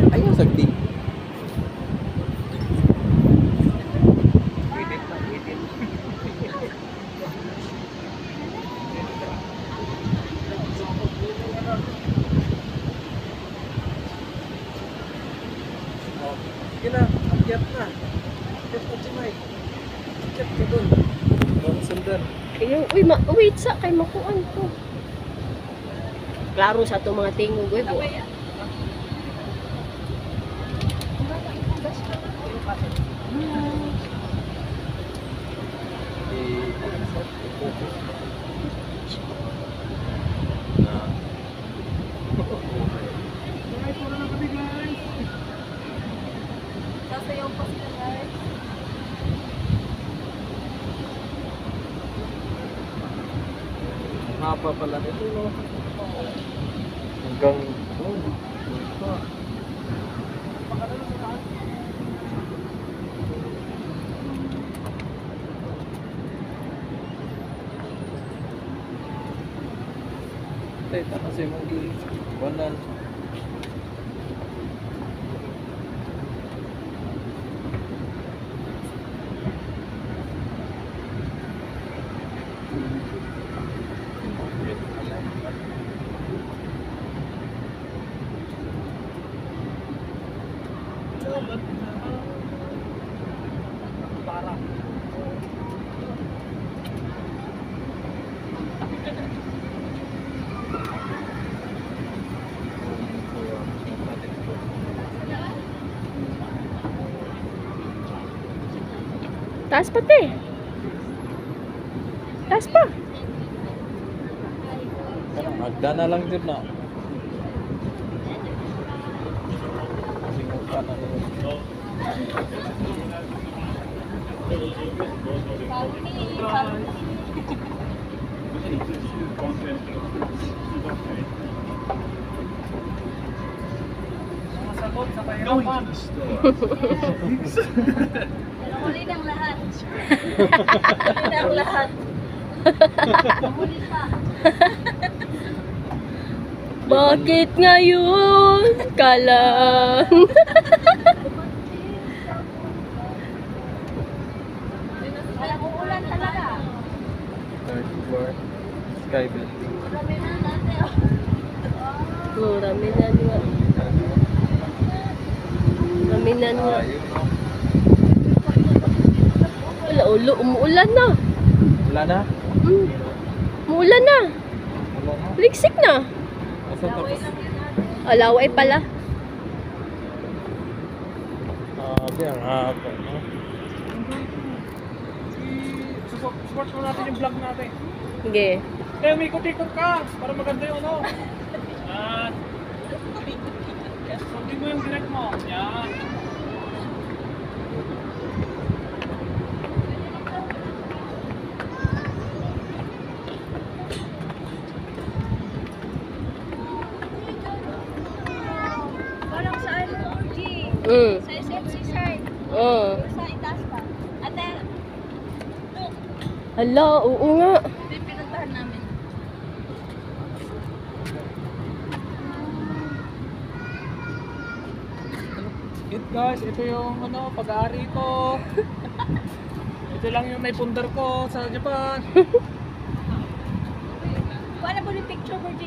Ayaw sagdi. Sige na, akyat na. Akyat na si Mike. Akyat ka dun. Bawang sundan. Uy, wait sa kay makuan ko. Klaro sa to mga tingog uy. Sasayaw pa sila guys. Hapa pala nito, no? Hanggang... Teka kasi mag-iwanan. Taas pa te. Taas pa. Magda na lang din na. Singutan na lang. Sagot sa pahirapan. Huli ng lahat. Huli ng lahat. Huli pa. Bakit ngayon ka lang? Walang uulan talaga. Third floor. Sky building. Marami na natin. Rami na nga. Rami na nga. Ayun, no? Wala, umuulan na. Wala na? Umuulan na. Wala na? Liksik na. Asan tapos? Alaway pala. Sabi ang hapon, no? Support mo natin yung vlog natin. Sige. Kaya may ikot-ikot ka para maganda yung ano. Yan. Sabi mo yung direct mo. Yan. Parang sa ano, G. Sa SMC side. Sa itaas pa. Ate, look. Hala, oo nga. Pinuntahan namin. It guys, ito yung ano, pag-aari ko. Ito lang yung may pundar ko sa Japan. Paano po yung picture, G?